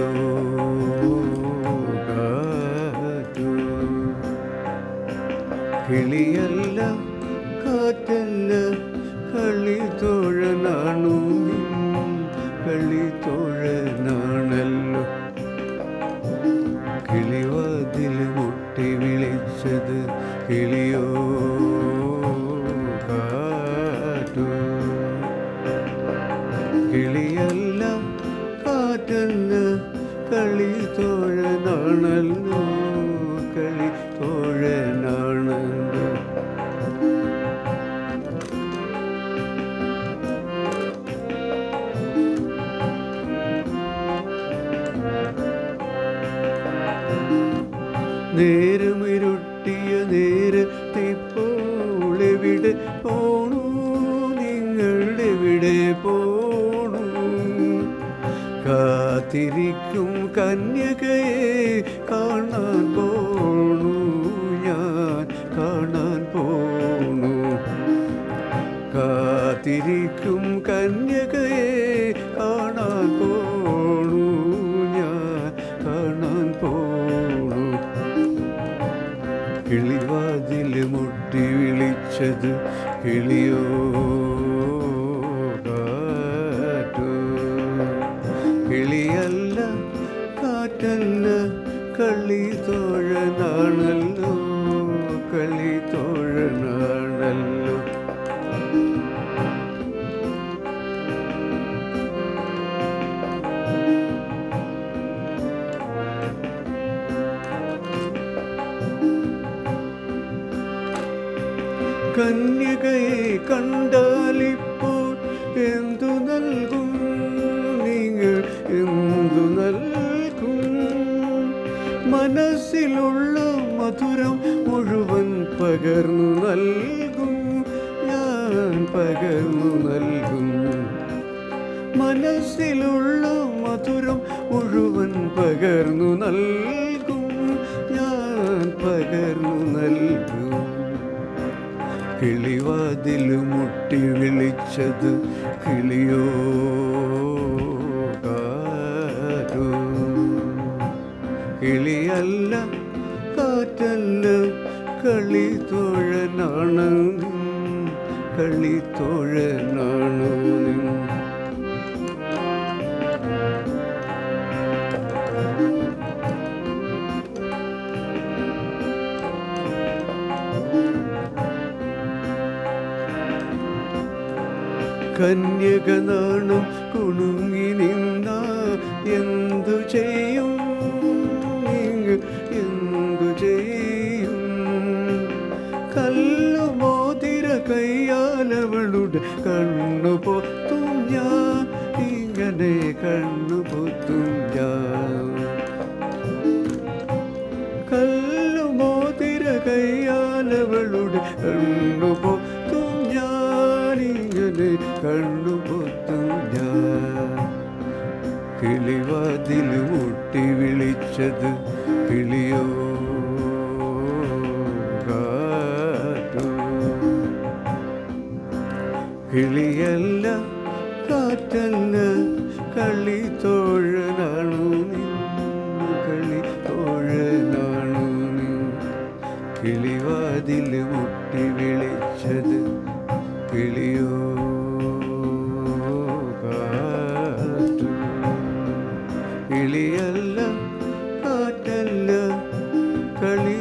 കിളിയോ കാറ്റോ കിളിയല്ല കാറ്റല്ല കളിത്തോഴനാണു കളിത്തോഴനാണല്ലോ കിളിവാതിൽ മുട്ടി വിളിച്ചത് കിളിയോ കാറ്റോ കിളിയല്ല കാറ്റല്ല കളിത്തോഴനാണല്ലോ കളിത്തോഴനാണല്ലോ നേരമിരുട്ടിയ നേരത്തിപ്പോൾ എവിടെ പോണു നിങ്ങളെവിടെ പോണു കാത്തിരിക്കും കന്യകയെ കാണാൻ പോണു ഞാൻ കാണാൻ പോണു കാത്തിരിക്കും കന്യകയെ കാണാൻ പോണു ഞാൻ കാണാൻ പോണു കിളിവാതിൽ മുട്ടി വിളിച്ചത് കിളിയോ കാറ്റോ കിളിയല്ല കാറ്റല്ല കളിത്തോഴനാണല്ലോ കളിത്തോഴനാണല്ലോ കന്യകയെ കണ്ടാലിപ്പോൾ എന്തു നൽകും നിങ്ങൾ എന്തു നൽകും മനസ്സിലുള്ള മധുരം മുഴുവൻ പകർന്നു നൽകും ഞാൻ പകർന്നു നൽകും മനസ്സിലുള്ള മധുരം മുഴുവൻ പകർന്നു നൽകും ഞാൻ പകർന്നു നൽകും കിളിവാതിൽ മുട്ടി വിളിച്ചത് കിളിയോ കാറ്റോ കിളിയല്ല കാറ്റല്ല കളിത്തോഴനാണ് കളിത്തോഴനാണ് കന്യക നാണം കുണുങ്ങി നിന്ന എന്തു ചെയ്യും എന്തു ചെയ്യും കല്ലുമോതിര കയ്യാലവളുടെ കണ്ണു പൊത്തും ഞാൻ ഇങ്ങനെ കണ്ണു പൊത്തും ഞാൻ കല്ലുമോതിര കയ്യാലവളുടെ കണ്ണു പൊത്തും ഞാനിങ്ങനെ കണ്ണു പൊത്തും ഞാൻ കിളിവാതിൽ മുട്ടി വിളിച്ചത് കിളിയോ കാറ്റോ കിളിയല്ല കാറ്റല്ല കളിത്തോഴനാണു കളിത്തോഴനാണു കിളിവാതിൽ മുട്ടി വിളിച്ചത് കിളിയോ കാറ്റോ കിളിയല്ല കാറ്റല്ല കളി